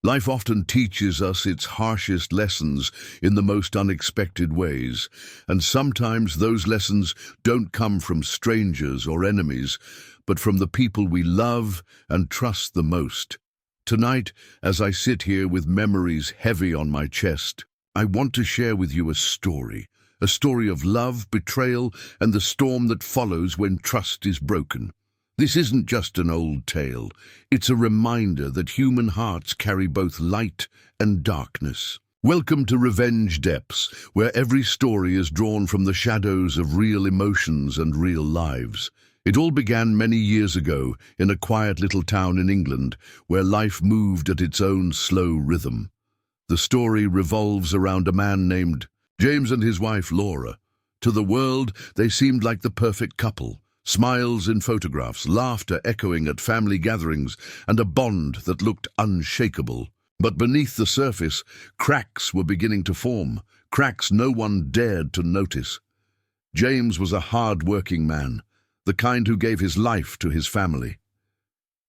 Life often teaches us its harshest lessons in the most unexpected ways, and sometimes those lessons don't come from strangers or enemies, but from the people we love and trust the most. Tonight, as I sit here with memories heavy on my chest, I want to share with you a story of love, betrayal, and the storm that follows when trust is broken. This isn't just an old tale. It's a reminder that human hearts carry both light and darkness. Welcome to Revenge Depths, where every story is drawn from the shadows of real emotions and real lives. It all began many years ago in a quiet little town in England, where life moved at its own slow rhythm. The story revolves around a man named James and his wife Laura. To the world, they seemed like the perfect couple. Smiles in photographs, laughter echoing at family gatherings, and a bond that looked unshakable. But beneath the surface, cracks were beginning to form, cracks no one dared to notice. James was a hard-working man, the kind who gave his life to his family.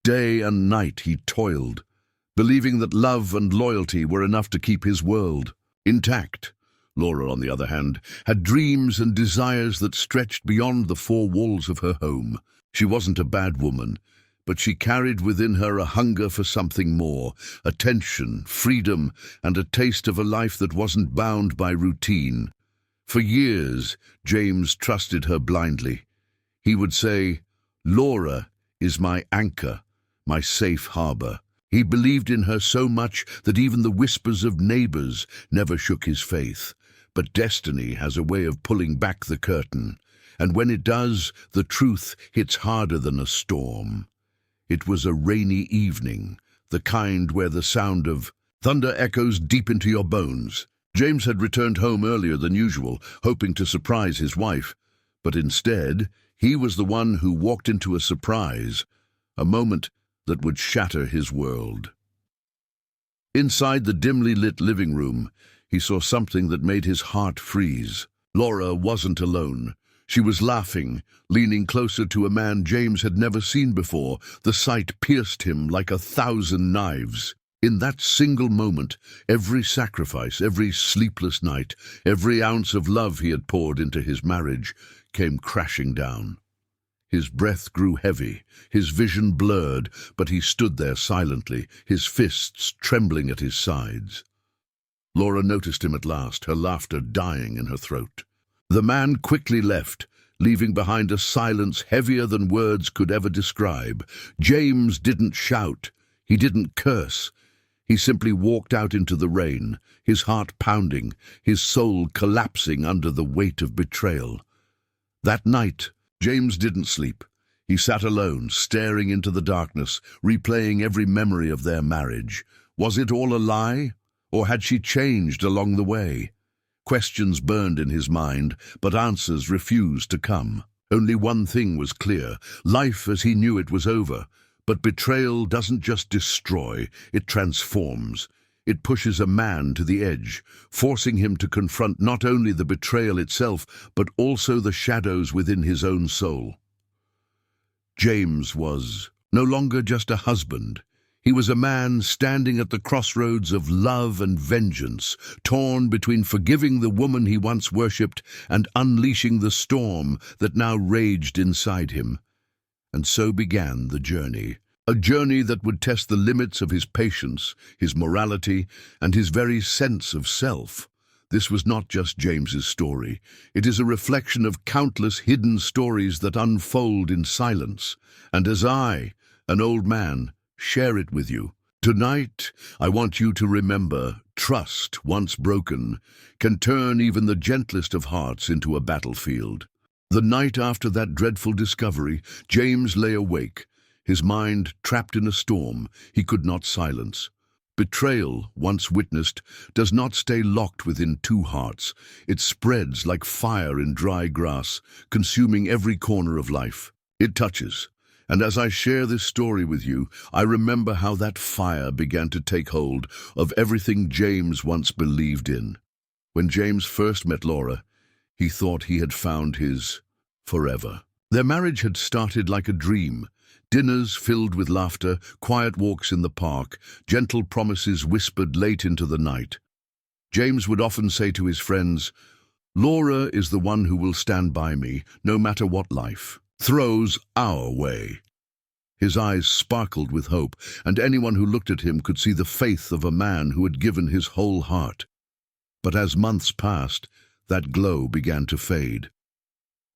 Day and night he toiled, believing that love and loyalty were enough to keep his world intact. Laura, on the other hand, had dreams and desires that stretched beyond the four walls of her home. She wasn't a bad woman, but she carried within her a hunger for something more, attention, freedom, and a taste of a life that wasn't bound by routine. For years, James trusted her blindly. He would say, "Laura is my anchor, my safe harbor." He believed in her so much that even the whispers of neighbors never shook his faith. But destiny has a way of pulling back the curtain, and when it does, the truth hits harder than a storm. It was a rainy evening, the kind where the sound of thunder echoes deep into your bones. James had returned home earlier than usual, hoping to surprise his wife, but instead, he was the one who walked into a surprise, a moment that would shatter his world. Inside the dimly lit living room, he saw something that made his heart freeze. Laura wasn't alone. She was laughing, leaning closer to a man James had never seen before. The sight pierced him like 1,000 knives. In that single moment, every sacrifice, every sleepless night, every ounce of love he had poured into his marriage came crashing down. His breath grew heavy, his vision blurred, but he stood there silently, his fists trembling at his sides. Laura noticed him at last, her laughter dying in her throat. The man quickly left, leaving behind a silence heavier than words could ever describe. James didn't shout. He didn't curse. He simply walked out into the rain, his heart pounding, his soul collapsing under the weight of betrayal. That night, James didn't sleep. He sat alone, staring into the darkness, replaying every memory of their marriage. Was it all a lie? Or had she changed along the way? Questions burned in his mind, but answers refused to come. Only one thing was clear. Life as he knew it was over. But betrayal doesn't just destroy, it transforms. It pushes a man to the edge, forcing him to confront not only the betrayal itself, but also the shadows within his own soul. James was no longer just a husband. He was a man standing at the crossroads of love and vengeance, torn between forgiving the woman he once worshipped and unleashing the storm that now raged inside him. And so began the journey. A journey that would test the limits of his patience, his morality, and his very sense of self. This was not just James's story. It is a reflection of countless hidden stories that unfold in silence. And as I, an old man, share it with you, tonight, I want you to remember, trust, once broken, can turn even the gentlest of hearts into a battlefield. The night after that dreadful discovery, James lay awake, his mind trapped in a storm he could not silence. Betrayal, once witnessed, does not stay locked within two hearts. It spreads like fire in dry grass, consuming every corner of life it touches. And as I share this story with you, I remember how that fire began to take hold of everything James once believed in. When James first met Laura, he thought he had found his forever. Their marriage had started like a dream, Dinners filled with laughter, quiet walks in the park, gentle promises whispered late into the night. James would often say to his friends, "Laura is the one who will stand by me, no matter what life throws our way." His eyes sparkled with hope, and anyone who looked at him could see the faith of a man who had given his whole heart. But as months passed, that glow began to fade.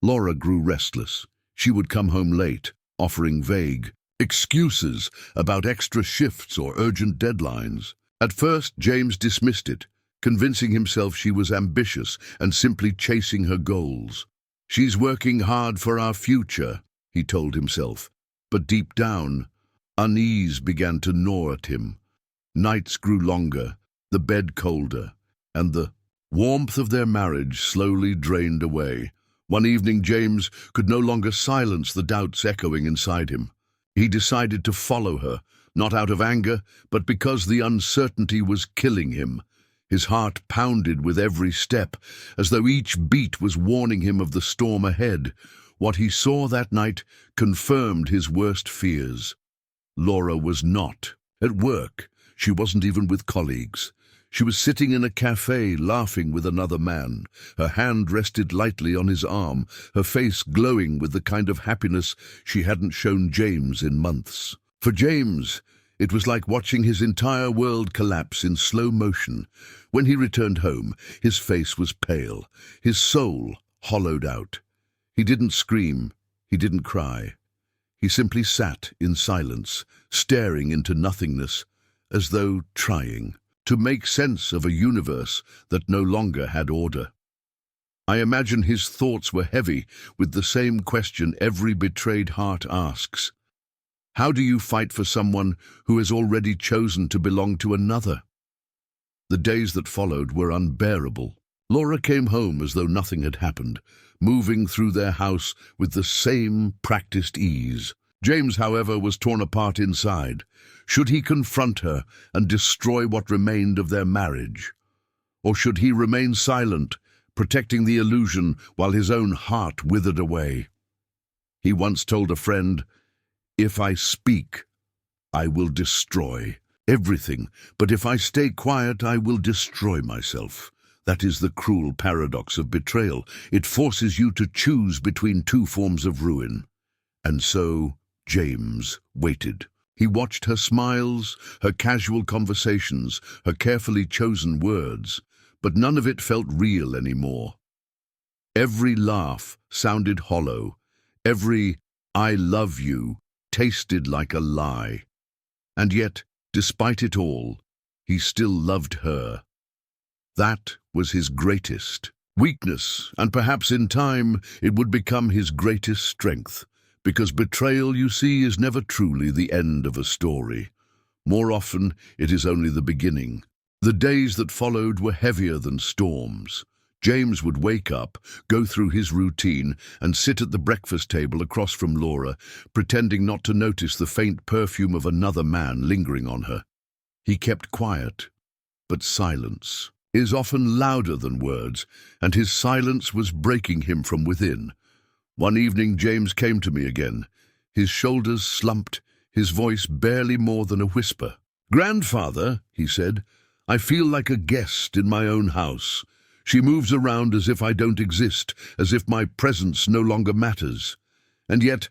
Laura grew restless. She would come home late, offering vague excuses about extra shifts or urgent deadlines. At first, James dismissed it, convincing himself she was ambitious and simply chasing her goals. "She's working hard for our future," he told himself. But deep down, unease began to gnaw at him. Nights grew longer, the bed colder, and the warmth of their marriage slowly drained away. One evening, James could no longer silence the doubts echoing inside him. He decided to follow her, not out of anger, but because the uncertainty was killing him. His heart pounded with every step, as though each beat was warning him of the storm ahead. What he saw that night confirmed his worst fears. Laura was not at work. She wasn't even with colleagues. She was sitting in a cafe laughing with another man. Her hand rested lightly on his arm, her face glowing with the kind of happiness she hadn't shown James in months. For James, it was like watching his entire world collapse in slow motion. When he returned home, his face was pale, his soul hollowed out. He didn't scream, he didn't cry. He simply sat in silence, staring into nothingness, as though trying to make sense of a universe that no longer had order. I imagine his thoughts were heavy with the same question every betrayed heart asks. How do you fight for someone who has already chosen to belong to another? The days that followed were unbearable. Laura came home as though nothing had happened, moving through their house with the same practiced ease. James, however, was torn apart inside. Should he confront her and destroy what remained of their marriage? Or should he remain silent, protecting the illusion while his own heart withered away? He once told a friend, "If I speak, I will destroy everything, but if I stay quiet, I will destroy myself." That is the cruel paradox of betrayal. It forces you to choose between two forms of ruin. And so James waited. He watched her smiles, her casual conversations, her carefully chosen words, but none of it felt real anymore. Every laugh sounded hollow. Every "I love you" tasted like a lie. And yet, despite it all, he still loved her. That was his greatest weakness, and perhaps in time it would become his greatest strength. Because betrayal, you see, is never truly the end of a story. More often, it is only the beginning. The days that followed were heavier than storms. James would wake up, go through his routine, and sit at the breakfast table across from Laura, pretending not to notice the faint perfume of another man lingering on her. He kept quiet, but silence is often louder than words, and his silence was breaking him from within. One evening, James came to me again. His shoulders slumped, his voice barely more than a whisper. "Grandfather," he said, "I feel like a guest in my own house. She moves around as if I don't exist, as if my presence no longer matters. And yet,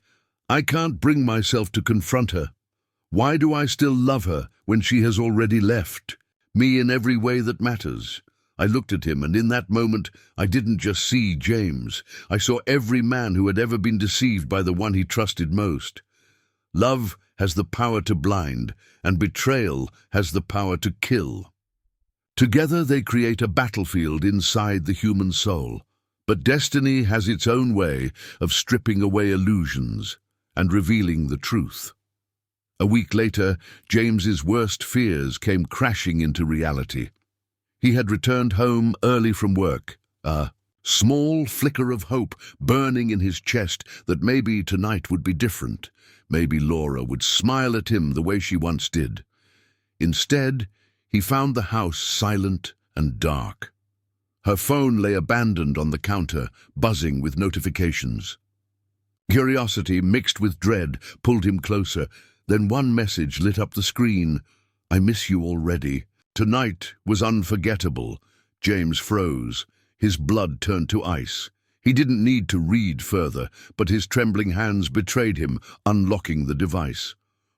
I can't bring myself to confront her. Why do I still love her when she has already left me in every way that matters?" I looked at him, and in that moment, I didn't just see James. I saw every man who had ever been deceived by the one he trusted most. Love has the power to blind, and betrayal has the power to kill. Together they create a battlefield inside the human soul. But destiny has its own way of stripping away illusions and revealing the truth. A week later, James's worst fears came crashing into reality. He had returned home early from work, a small flicker of hope burning in his chest that maybe tonight would be different. Maybe Laura would smile at him the way she once did. Instead, he found the house silent and dark. Her phone lay abandoned on the counter, buzzing with notifications. Curiosity, mixed with dread, pulled him closer. Then one message lit up the screen. "I miss you already." Tonight was unforgettable. James froze. His blood turned to ice. He didn't need to read further, but his trembling hands betrayed him, unlocking the device.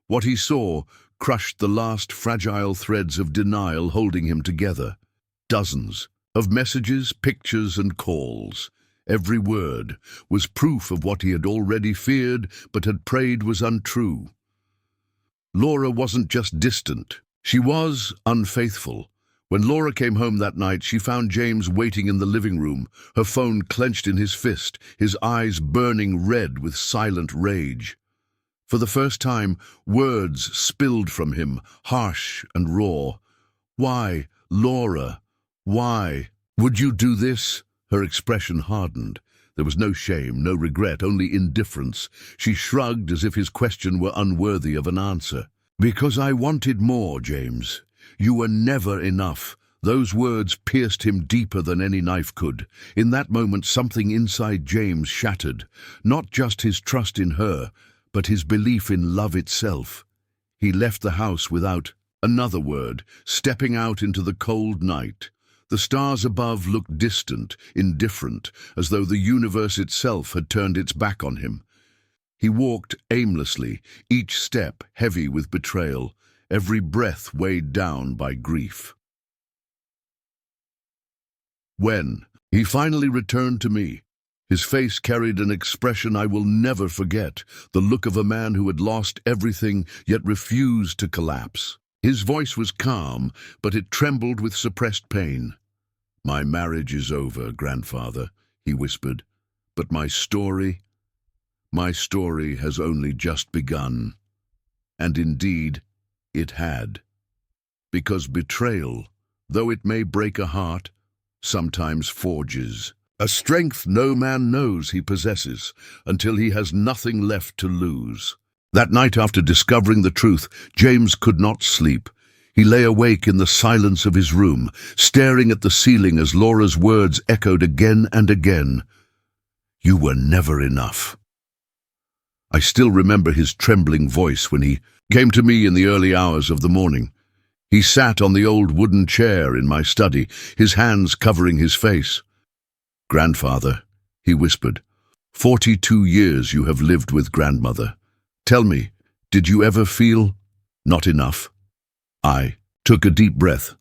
What he saw crushed the last fragile threads of denial holding him together. Dozens of messages, pictures, and calls. Every word was proof of what he had already feared but had prayed was untrue. Laura wasn't just distant. She was unfaithful. When Laura came home that night, she found James waiting in the living room, her phone clenched in his fist, his eyes burning red with silent rage. For the first time, words spilled from him, harsh and raw. "Why, Laura? Why would you do this?" Her expression hardened. There was no shame, no regret, only indifference. She shrugged as if his question were unworthy of an answer. "Because I wanted more, James. You were never enough." Those words pierced him deeper than any knife could. In that moment, something inside James shattered. Not just his trust in her, but his belief in love itself. He left the house without another word, stepping out into the cold night. The stars above looked distant, indifferent, as though the universe itself had turned its back on him. He walked aimlessly, each step heavy with betrayal, every breath weighed down by grief. When he finally returned to me, his face carried an expression I will never forget, the look of a man who had lost everything yet refused to collapse. His voice was calm, but it trembled with suppressed pain. "My marriage is over, grandfather," he whispered, "but my story has only just begun." And indeed, it had. Because betrayal, though it may break a heart, sometimes forges a strength no man knows he possesses until he has nothing left to lose. That night, after discovering the truth, James could not sleep. He lay awake in the silence of his room, staring at the ceiling as Laura's words echoed again and again. "You were never enough." I still remember his trembling voice when he came to me in the early hours of the morning. He sat on the old wooden chair in my study, his hands covering his face. "Grandfather," he whispered, 42 years you have lived with grandmother. Tell me, did you ever feel not enough?" I took a deep breath.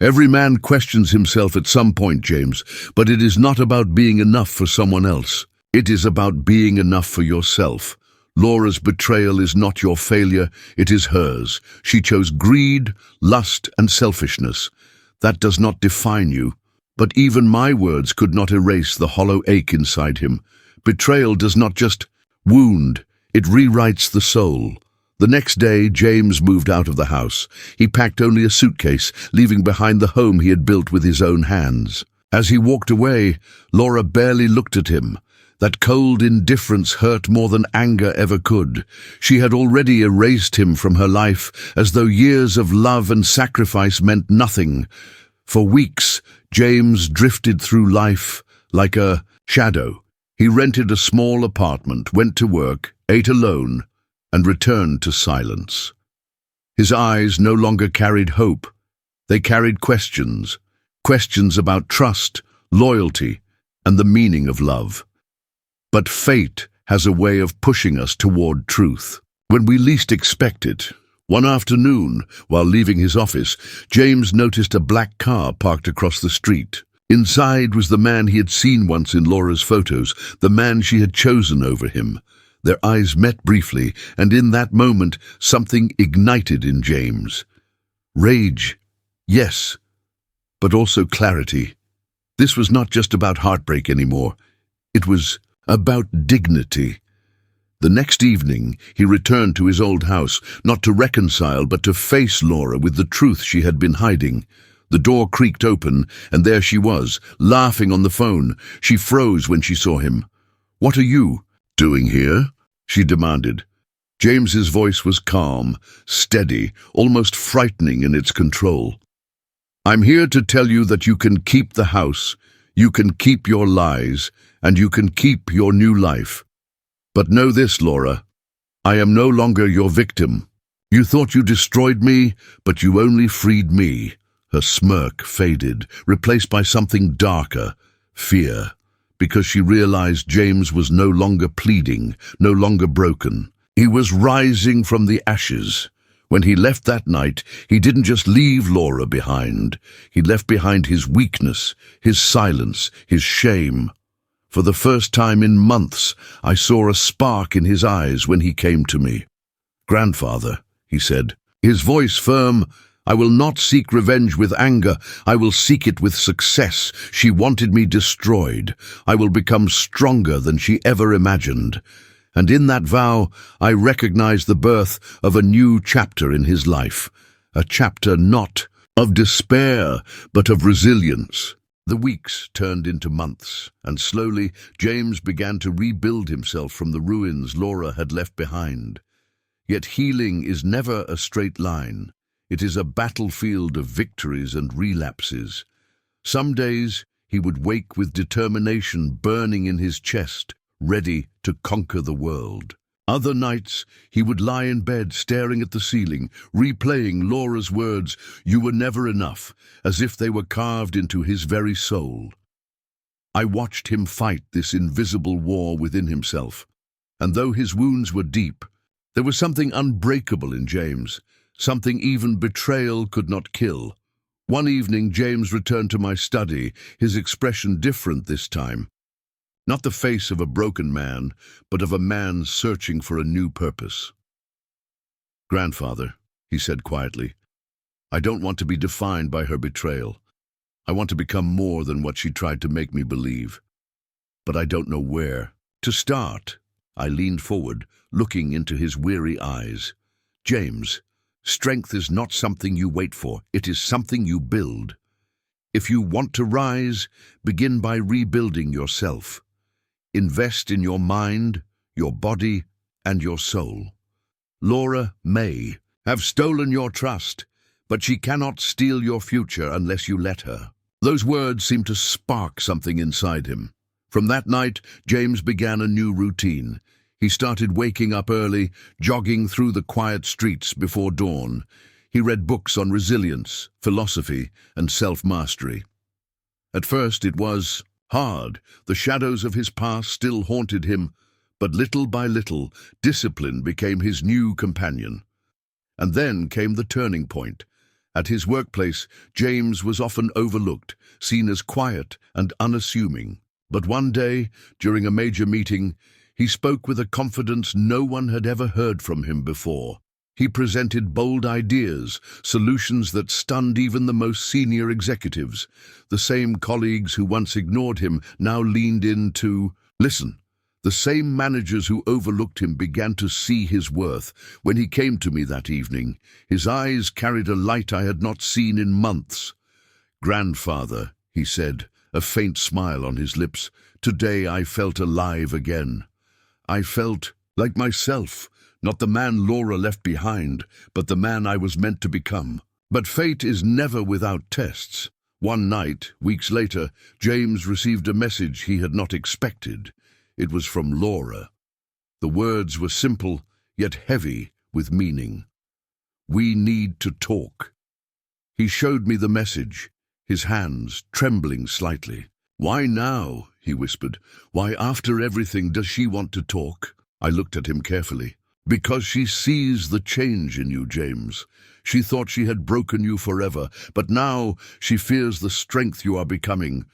"Every man questions himself at some point, James, but it is not about being enough for someone else. It is about being enough for yourself. Laura's betrayal is not your failure, it is hers. She chose greed, lust, and selfishness. That does not define you. But even my words could not erase the hollow ache inside him. Betrayal does not just wound, it rewrites the soul." The next day, James moved out of the house. He packed only a suitcase, leaving behind the home he had built with his own hands. As he walked away, Laura barely looked at him. That cold indifference hurt more than anger ever could. She had already erased him from her life, as though years of love and sacrifice meant nothing. For weeks, James drifted through life like a shadow. He rented a small apartment, went to work, ate alone, and returned to silence. His eyes no longer carried hope. They carried questions. Questions about trust, loyalty, and the meaning of love. But fate has a way of pushing us toward truth. When we least expect it, one afternoon, while leaving his office, James noticed a black car parked across the street. Inside was the man he had seen once in Laura's photos, the man she had chosen over him. Their eyes met briefly, and in that moment, something ignited in James. Rage, yes, but also clarity. This was not just about heartbreak anymore. It was about dignity. The next evening, he returned to his old house, not to reconcile, but to face Laura with the truth she had been hiding. The door creaked open, and there she was, laughing on the phone. She froze when she saw him. "What are you doing here?" she demanded. James's voice was calm, steady, almost frightening in its control. "I'm here to tell you that you can keep the house, you can keep your lies, and you can keep your new life." But know this, Laura, I am no longer your victim. You thought you destroyed me, but you only freed me." Her smirk faded, replaced by something darker, fear, because she realized James was no longer pleading, no longer broken. He was rising from the ashes. When he left that night, he didn't just leave Laura behind. He left behind his weakness, his silence, his shame. For the first time in months, I saw a spark in his eyes when he came to me. "Grandfather," he said, his voice firm, "I will not seek revenge with anger. I will seek it with success. She wanted me destroyed. I will become stronger than she ever imagined." And in that vow, I recognized the birth of a new chapter in his life, a chapter not of despair, but of resilience. The weeks turned into months, and slowly James began to rebuild himself from the ruins Laura had left behind. Yet healing is never a straight line. It is a battlefield of victories and relapses. Some days he would wake with determination burning in his chest, ready to conquer the world. Other nights he would lie in bed staring at the ceiling, replaying Laura's words, "You were never enough," as if they were carved into his very soul. I watched him fight this invisible war within himself, and though his wounds were deep, there was something unbreakable in James, something even betrayal could not kill. One evening James returned to my study, his expression different this time. Not the face of a broken man, but of a man searching for a new purpose. "Grandfather," he said quietly, "I don't want to be defined by her betrayal. I want to become more than what she tried to make me believe. But I don't know where to start." I leaned forward, looking into his weary eyes. "James, strength is not something you wait for. It is something you build. If you want to rise, begin by rebuilding yourself. Invest in your mind, your body, and your soul. Laura may have stolen your trust, but she cannot steal your future unless you let her." Those words seemed to spark something inside him. From that night, James began a new routine. He started waking up early, jogging through the quiet streets before dawn. He read books on resilience, philosophy, and self-mastery. At first it was hard. The shadows of his past still haunted him, but little by little, discipline became his new companion. And then came the turning point. At his workplace, James was often overlooked, seen as quiet and unassuming. But one day, during a major meeting, he spoke with a confidence no one had ever heard from him before. He presented bold ideas, solutions that stunned even the most senior executives. The same colleagues who once ignored him now leaned in to listen. The same managers who overlooked him began to see his worth. When he came to me that evening, his eyes carried a light I had not seen in months. "Grandfather," he said, a faint smile on his lips, "today I felt alive again. I felt like myself. Not the man Laura left behind, but the man I was meant to become." But fate is never without tests. One night, weeks later, James received a message he had not expected. It was from Laura. The words were simple, yet heavy with meaning. "We need to talk." He showed me the message, his hands trembling slightly. "Why now?" he whispered. "Why, after everything, does she want to talk?" I looked at him carefully. "Because she sees the change in you, James. She thought she had broken you forever, but now she fears the strength you are becoming.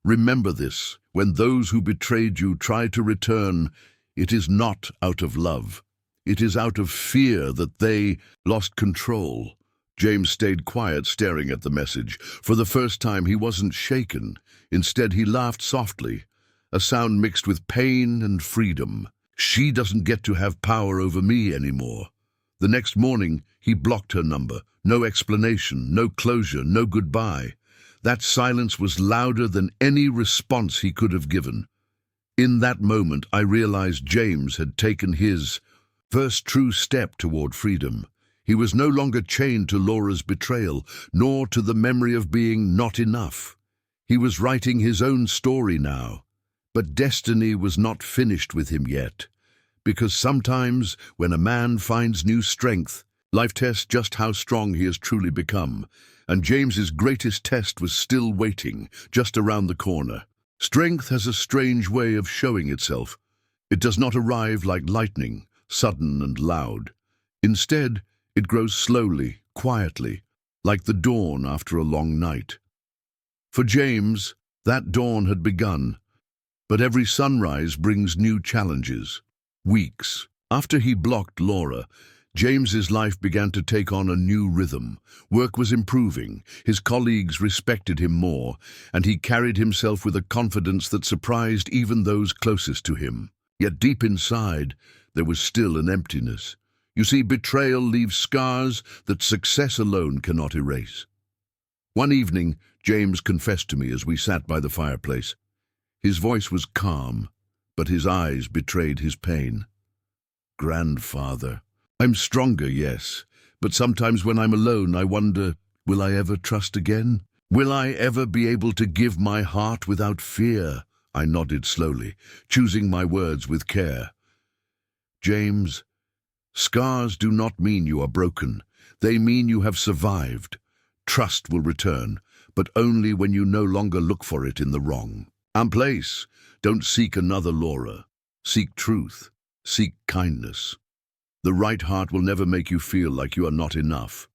Remember this, when those who betrayed you try to return, it is not out of love. It is out of fear that they lost control." James stayed quiet, staring at the message. For the first time, he wasn't shaken. Instead, he laughed softly, a sound mixed with pain and freedom. "She doesn't get to have power over me anymore." The next morning, he blocked her number. No explanation, no closure, no goodbye. That silence was louder than any response he could have given. In that moment, I realized James had taken his first true step toward freedom. He was no longer chained to Laura's betrayal, nor to the memory of being not enough. He was writing his own story now. But destiny was not finished with him yet. Because sometimes, when a man finds new strength, life tests just how strong he has truly become. And James's greatest test was still waiting, just around the corner. Strength has a strange way of showing itself. It does not arrive like lightning, sudden and loud. Instead, it grows slowly, quietly, like the dawn after a long night. For James, that dawn had begun, but every sunrise brings new challenges. Weeks after he blocked Laura, James's life began to take on a new rhythm. Work was improving, his colleagues respected him more, and he carried himself with a confidence that surprised even those closest to him. Yet deep inside, there was still an emptiness. You see, betrayal leaves scars that success alone cannot erase. One evening, James confessed to me as we sat by the fireplace. His voice was calm, but his eyes betrayed his pain. "Grandfather, I'm stronger, yes, but sometimes when I'm alone, I wonder, will I ever trust again? Will I ever be able to give my heart without fear?" I nodded slowly, choosing my words with care. "James, scars do not mean you are broken. They mean you have survived. Trust will return, but only when you no longer look for it in the wrong place. Don't seek another Laura. Seek truth. Seek kindness. The right heart will never make you feel like you are not enough."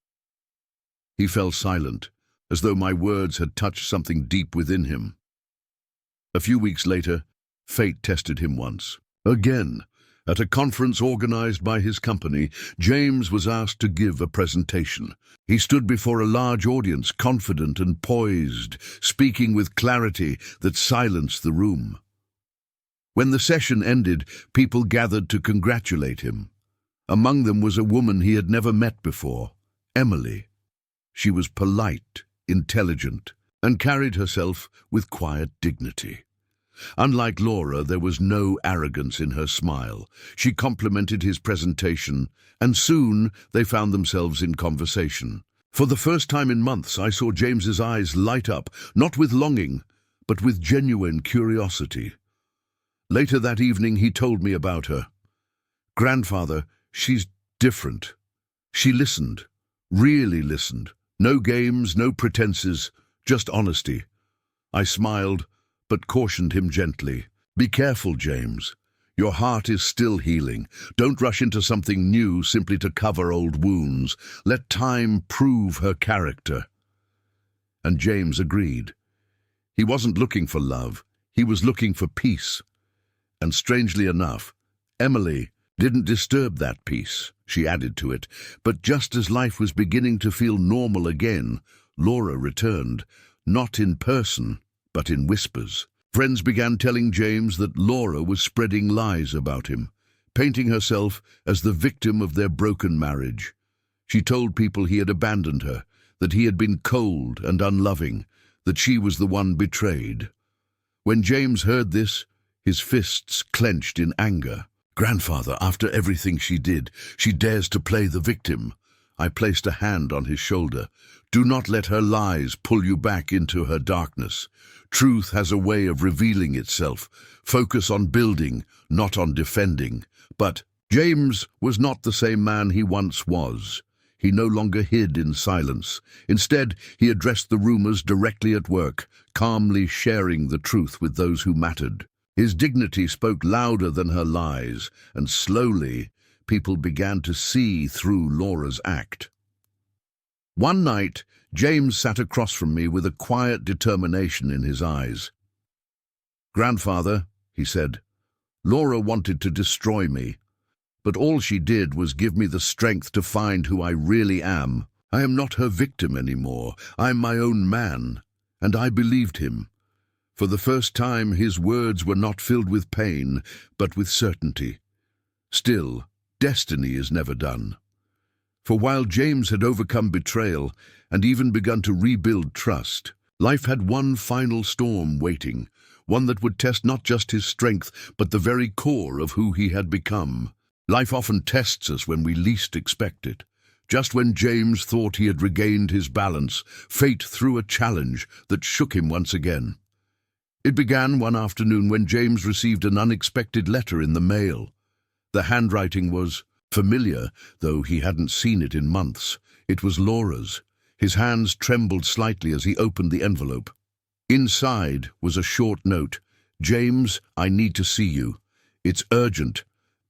He fell silent, as though my words had touched something deep within him. A few weeks later, fate tested him once. Again, at a conference organized by his company, James was asked to give a presentation. He stood before a large audience, confident and poised, speaking with clarity that silenced the room. When the session ended, people gathered to congratulate him. Among them was a woman he had never met before, Emily. She was polite, intelligent, and carried herself with quiet dignity. Unlike Laura, there was no arrogance in her smile. She complimented his presentation, and soon they found themselves in conversation. For the first time in months, I saw James's eyes light up, not with longing, but with genuine curiosity. Later that evening, he told me about her. "Grandfather, she's different." She listened, really listened. No games, no pretenses, just honesty. I smiled, but cautioned him gently. "Be careful, James. Your heart is still healing. Don't rush into something new simply to cover old wounds. Let time prove her character." And James agreed. He wasn't looking for love. He was looking for peace. And strangely enough, Emily didn't disturb that peace. She added to it. But just as life was beginning to feel normal again, Laura returned, not in person, but in whispers. Friends began telling James that Laura was spreading lies about him, painting herself as the victim of their broken marriage. She told people he had abandoned her, that he had been cold and unloving, that she was the one betrayed. When James heard this, his fists clenched in anger. "Grandfather, after everything she did, she dares to play the victim." I placed a hand on his shoulder. "Do not let her lies pull you back into her darkness. Truth has a way of revealing itself. Focus on building, not on defending." But James was not the same man he once was. He no longer hid in silence. Instead, he addressed the rumors directly at work, calmly sharing the truth with those who mattered. His dignity spoke louder than her lies, and slowly, people began to see through Laura's act. One night, James sat across from me with a quiet determination in his eyes. "Grandfather," he said, "Laura wanted to destroy me, but all she did was give me the strength to find who I really am. I am not her victim anymore. I am my own man." And I believed him. For the first time, his words were not filled with pain, but with certainty. Still, destiny is never done. For while James had overcome betrayal and even begun to rebuild trust, life had one final storm waiting, one that would test not just his strength, but the very core of who he had become. Life often tests us when we least expect it. Just when James thought he had regained his balance, fate threw a challenge that shook him once again. It began one afternoon when James received an unexpected letter in the mail. The handwriting was familiar, though he hadn't seen it in months. It was Laura's. His hands trembled slightly as he opened the envelope. Inside was a short note. "James, I need to see you. It's urgent.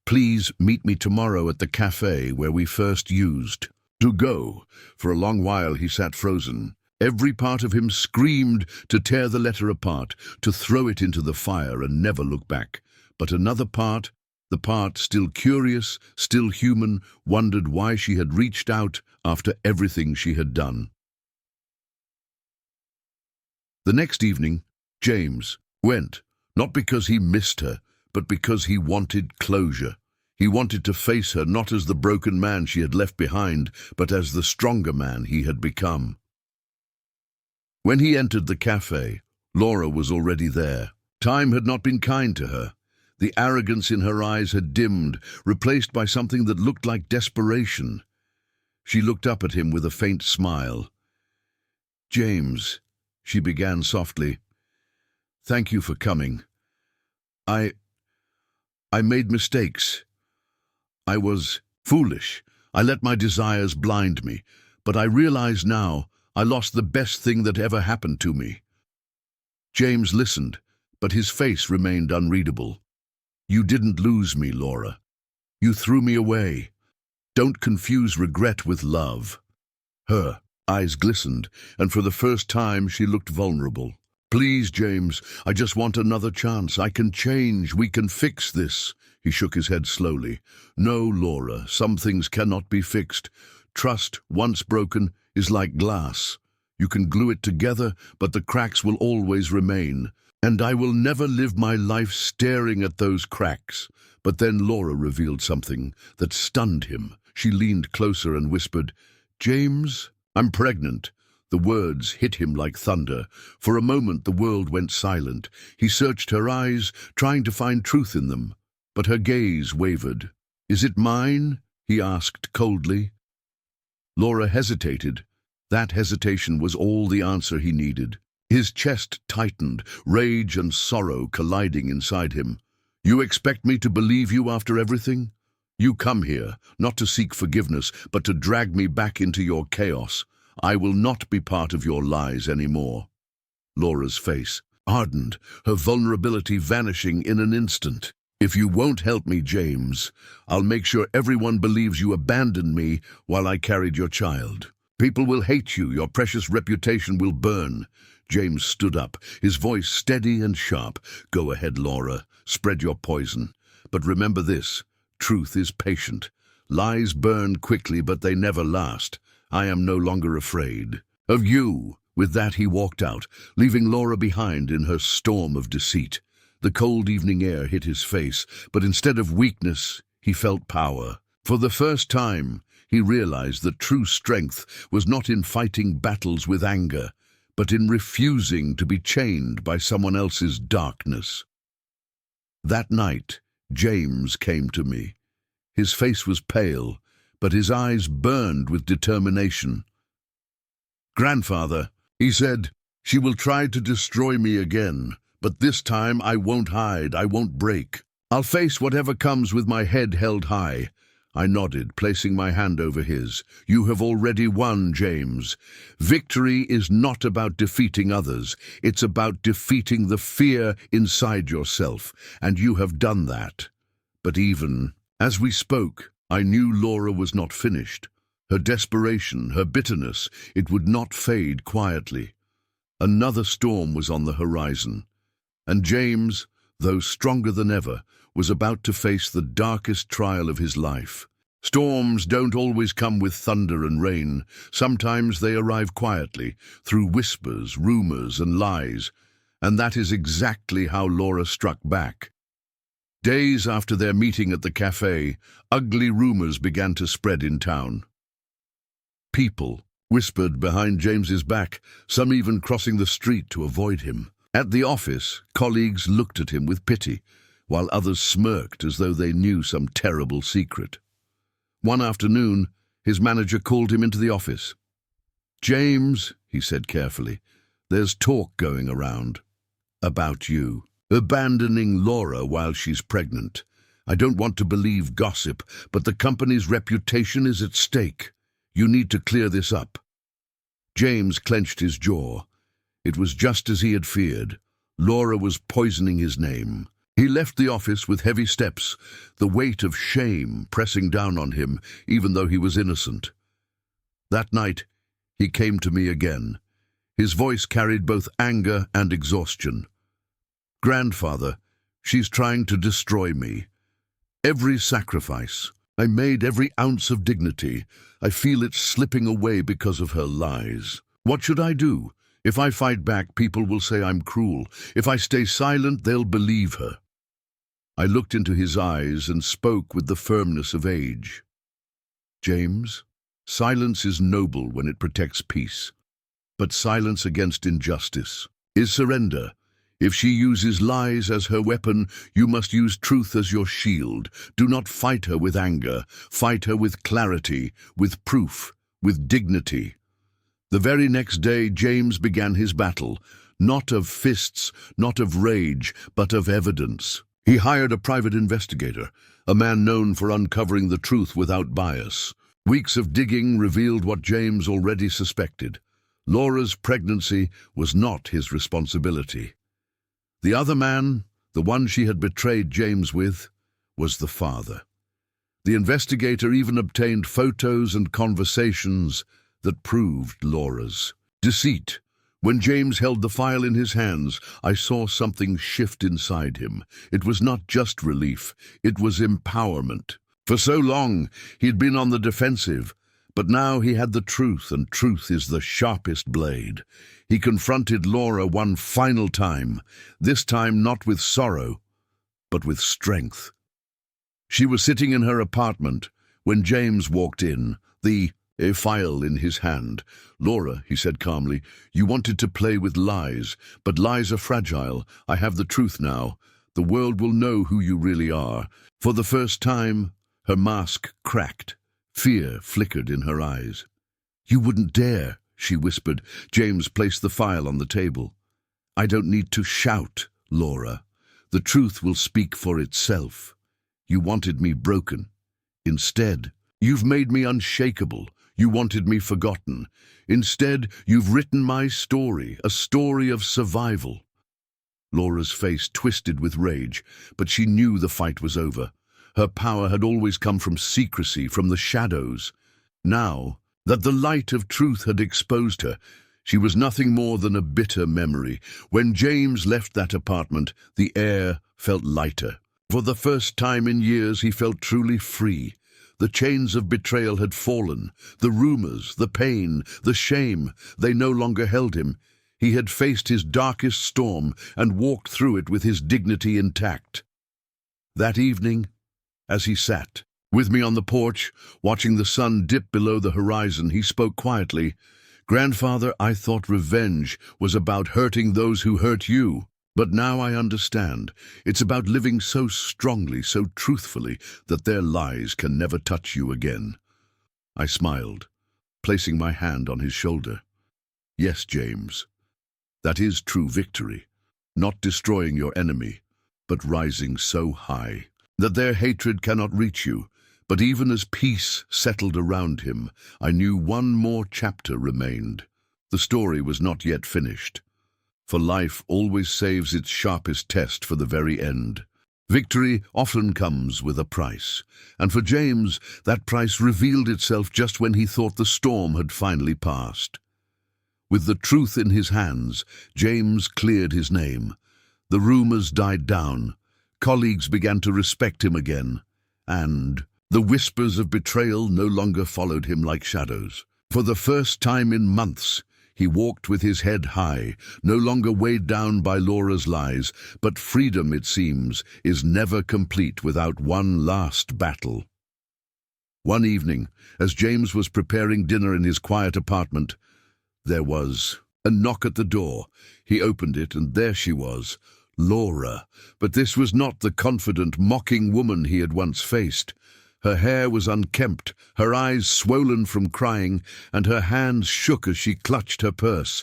Please meet me tomorrow at the cafe where we first used to go." For a long while he sat frozen. Every part of him screamed to tear the letter apart, to throw it into the fire and never look back. But another part, the part still curious, still human, wondered why she had reached out after everything she had done. The next evening, James went, not because he missed her, but because he wanted closure. He wanted to face her not as the broken man she had left behind, but as the stronger man he had become. When he entered the cafe, Laura was already there. Time had not been kind to her. The arrogance in her eyes had dimmed, replaced by something that looked like desperation. She looked up at him with a faint smile. "James," she began softly, "thank you for coming. I made mistakes. I was foolish. I let my desires blind me. But I realize now I lost the best thing that ever happened to me." James listened, but his face remained unreadable. "You didn't lose me, Laura. You threw me away. Don't confuse regret with love." Her eyes glistened, and for the first time she looked vulnerable. "Please, James, I just want another chance. I can change. We can fix this." He shook his head slowly. "No, Laura, some things cannot be fixed. Trust, once broken, is like glass. You can glue it together, but the cracks will always remain. And I will never live my life staring at those cracks." But then Laura revealed something that stunned him. She leaned closer and whispered, "James, I'm pregnant." The words hit him like thunder. For a moment the world went silent. He searched her eyes, trying to find truth in them. But her gaze wavered. "Is it mine?" he asked coldly. Laura hesitated. That hesitation was all the answer he needed. His chest tightened, rage and sorrow colliding inside him. "You expect me to believe you after everything? You come here, not to seek forgiveness, but to drag me back into your chaos. I will not be part of your lies anymore." Laura's face hardened, her vulnerability vanishing in an instant. "If you won't help me, James, I'll make sure everyone believes you abandoned me while I carried your child. People will hate you, your precious reputation will burn." James stood up, his voice steady and sharp. "Go ahead, Laura, spread your poison. But remember this, truth is patient. Lies burn quickly, but they never last. I am no longer afraid of you." With that he walked out, leaving Laura behind in her storm of deceit. The cold evening air hit his face, but instead of weakness, he felt power. For the first time, he realized that true strength was not in fighting battles with anger, but in refusing to be chained by someone else's darkness. That night, James came to me. His face was pale, but his eyes burned with determination. "Grandfather," he said, "she will try to destroy me again. But this time I won't hide, I won't break. I'll face whatever comes with my head held high." I nodded, placing my hand over his. "You have already won, James. Victory is not about defeating others. It's about defeating the fear inside yourself, and you have done that." But even as we spoke, I knew Laura was not finished. Her desperation, her bitterness, it would not fade quietly. Another storm was on the horizon. And James, though stronger than ever, was about to face the darkest trial of his life. Storms don't always come with thunder and rain. Sometimes they arrive quietly, through whispers, rumors, and lies. And that is exactly how Laura struck back. Days after their meeting at the cafe, ugly rumors began to spread in town. People whispered behind James's back, some even crossing the street to avoid him. At the office, colleagues looked at him with pity, while others smirked as though they knew some terrible secret. One afternoon, his manager called him into the office. "James," he said carefully, "there's talk going around about you abandoning Laura while she's pregnant. I don't want to believe gossip, but the company's reputation is at stake. You need to clear this up." James clenched his jaw. It was just as he had feared. Laura was poisoning his name. He left the office with heavy steps, the weight of shame pressing down on him, even though he was innocent. That night, he came to me again. His voice carried both anger and exhaustion. "Grandfather, she's trying to destroy me. Every sacrifice I made, every ounce of dignity, I feel it slipping away because of her lies. What should I do? If I fight back, people will say I'm cruel. If I stay silent, they'll believe her." I looked into his eyes and spoke with the firmness of age. "James, silence is noble when it protects peace, but silence against injustice is surrender. If she uses lies as her weapon, you must use truth as your shield. Do not fight her with anger. Fight her with clarity, with proof, with dignity." The very next day, James began his battle, not of fists, not of rage, but of evidence. He hired a private investigator, a man known for uncovering the truth without bias. Weeks of digging revealed what James already suspected. Laura's pregnancy was not his responsibility. The other man, the one she had betrayed James with, was the father. The investigator even obtained photos and conversations that proved Laura's deceit. When James held the file in his hands, I saw something shift inside him. It was not just relief, it was empowerment. For so long, he'd been on the defensive, but now he had the truth, and truth is the sharpest blade. He confronted Laura one final time, this time not with sorrow, but with strength. She was sitting in her apartment when James walked in, a file in his hand. "Laura," he said calmly, "you wanted to play with lies, but lies are fragile. I have the truth now. The world will know who you really are." For the first time, her mask cracked. Fear flickered in her eyes. "You wouldn't dare," she whispered. James placed the file on the table. "I don't need to shout, Laura. The truth will speak for itself. You wanted me broken. Instead, you've made me unshakable. You wanted me forgotten. Instead, you've written my story, a story of survival." Laura's face twisted with rage, but she knew the fight was over. Her power had always come from secrecy, from the shadows. Now, that the light of truth had exposed her, she was nothing more than a bitter memory. When James left that apartment, the air felt lighter. For the first time in years, he felt truly free. The chains of betrayal had fallen. The rumors, the pain, the shame, they no longer held him. He had faced his darkest storm and walked through it with his dignity intact. That evening, as he sat with me on the porch, watching the sun dip below the horizon, he spoke quietly. "Grandfather, I thought revenge was about hurting those who hurt you. But now I understand. It's about living so strongly, so truthfully, that their lies can never touch you again." I smiled, placing my hand on his shoulder. "Yes, James, that is true victory. Not destroying your enemy, but rising so high that their hatred cannot reach you." But even as peace settled around him, I knew one more chapter remained. The story was not yet finished. For life always saves its sharpest test for the very end. Victory often comes with a price, and for James, that price revealed itself just when he thought the storm had finally passed. With the truth in his hands, James cleared his name. The rumors died down. Colleagues began to respect him again, and the whispers of betrayal no longer followed him like shadows. For the first time in months, he walked with his head high, no longer weighed down by Laura's lies, but freedom, it seems, is never complete without one last battle. One evening, as James was preparing dinner in his quiet apartment, there was a knock at the door. He opened it, and there she was, Laura. But this was not the confident, mocking woman he had once faced. Her hair was unkempt, her eyes swollen from crying, and her hands shook as she clutched her purse.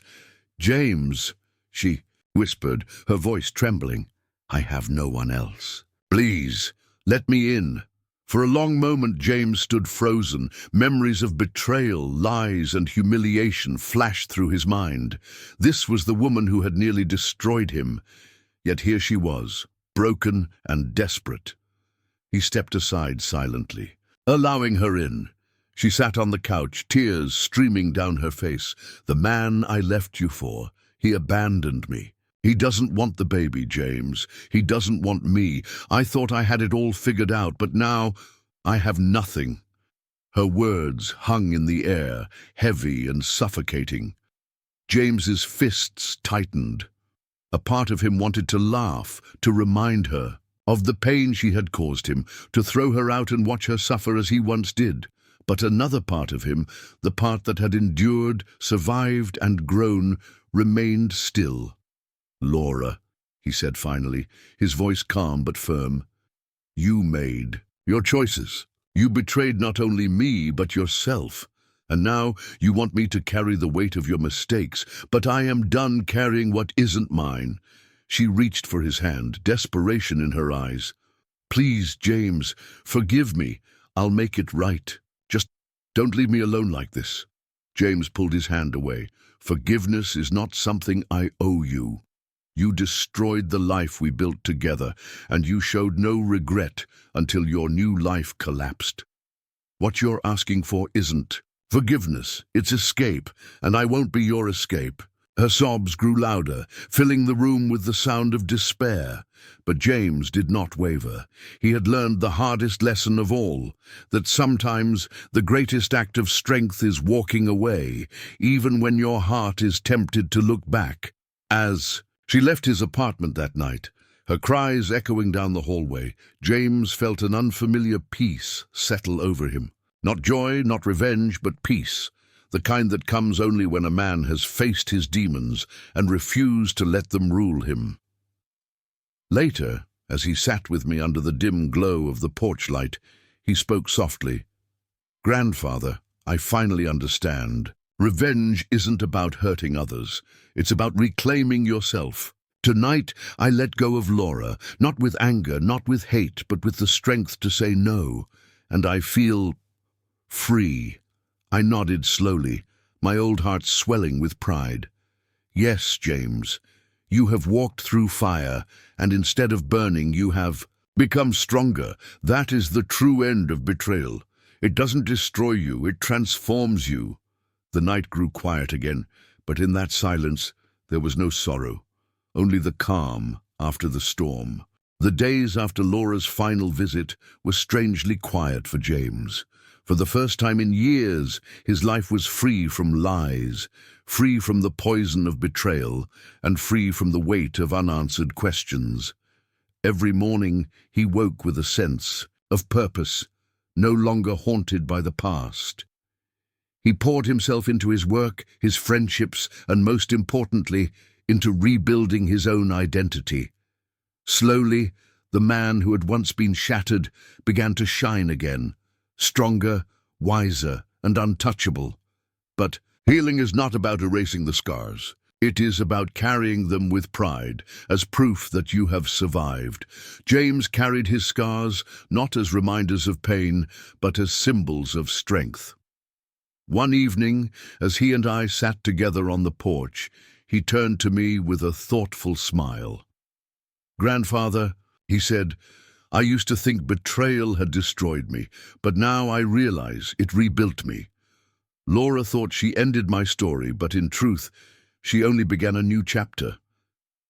"James," she whispered, her voice trembling, "I have no one else. Please, Let me in." For a long moment James stood frozen. Memories of betrayal, lies, and humiliation flashed through his mind. This was the woman who had nearly destroyed him. Yet here she was, broken and desperate. He stepped aside silently, allowing her in. She sat on the couch, tears streaming down her face. "The man I left you for, he abandoned me. He doesn't want the baby, James. He doesn't want me. I thought I had it all figured out, but now I have nothing." Her words hung in the air, heavy and suffocating. James's fists tightened. A part of him wanted to laugh, to remind her of the pain she had caused him, to throw her out and watch her suffer as he once did. But another part of him, the part that had endured, survived, and grown, remained still. "Laura," he said finally, his voice calm but firm, "you made your choices. You betrayed not only me, but yourself. And now you want me to carry the weight of your mistakes, but I am done carrying what isn't mine." She reached for his hand, desperation in her eyes. "Please, James, forgive me. I'll make it right. Just don't leave me alone like this." James pulled his hand away. "Forgiveness is not something I owe you. You destroyed the life we built together, and you showed no regret until your new life collapsed. What you're asking for isn't forgiveness, it's escape, and I won't be your escape." Her sobs grew louder, filling the room with the sound of despair. But James did not waver. He had learned the hardest lesson of all, that sometimes the greatest act of strength is walking away, even when your heart is tempted to look back. As she left his apartment that night, her cries echoing down the hallway, James felt an unfamiliar peace settle over him. Not joy, not revenge, but peace, the kind that comes only when a man has faced his demons and refused to let them rule him. Later, as he sat with me under the dim glow of the porch light, he spoke softly. "Grandfather, I finally understand. Revenge isn't about hurting others. It's about reclaiming yourself. Tonight, I let go of Laura, not with anger, not with hate, but with the strength to say no. And I feel free." I nodded slowly, my old heart swelling with pride. "Yes, James, you have walked through fire, and instead of burning, you have become stronger. That is the true end of betrayal. It doesn't destroy you, it transforms you." The night grew quiet again, but in that silence there was no sorrow, only the calm after the storm. The days after Laura's final visit were strangely quiet for James. For the first time in years, his life was free from lies, free from the poison of betrayal, and free from the weight of unanswered questions. Every morning he woke with a sense of purpose, no longer haunted by the past. He poured himself into his work, his friendships, and most importantly, into rebuilding his own identity. Slowly, the man who had once been shattered began to shine again, stronger, wiser, and untouchable. But healing is not about erasing the scars. It is about carrying them with pride, as proof that you have survived. James carried his scars not as reminders of pain, but as symbols of strength. One evening, as he and I sat together on the porch, he turned to me with a thoughtful smile. "Grandfather," he said, "I used to think betrayal had destroyed me, but now I realize it rebuilt me. Laura thought she ended my story, but in truth, she only began a new chapter.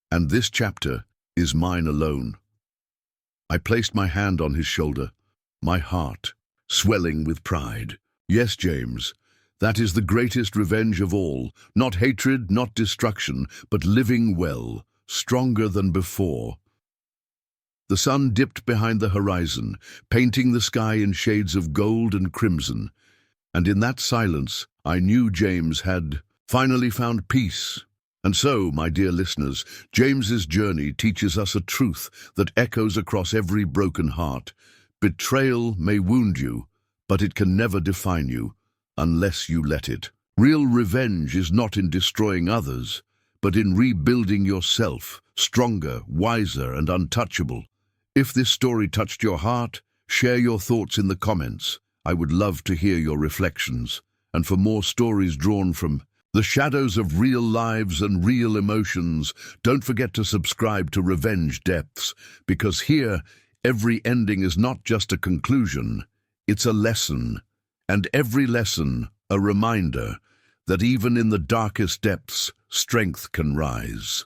And this chapter is mine alone." I placed my hand on his shoulder, my heart swelling with pride. "Yes, James, that is the greatest revenge of all. Not hatred, not destruction, but living well, stronger than before." The sun dipped behind the horizon, painting the sky in shades of gold and crimson. And in that silence, I knew James had finally found peace. And so, my dear listeners, James's journey teaches us a truth that echoes across every broken heart. Betrayal may wound you, but it can never define you, unless you let it. Real revenge is not in destroying others, but in rebuilding yourself, stronger, wiser, and untouchable. If this story touched your heart, share your thoughts in the comments. I would love to hear your reflections. And for more stories drawn from the shadows of real lives and real emotions, don't forget to subscribe to Revenge Depths, because here, every ending is not just a conclusion, it's a lesson. And every lesson, a reminder that even in the darkest depths, strength can rise.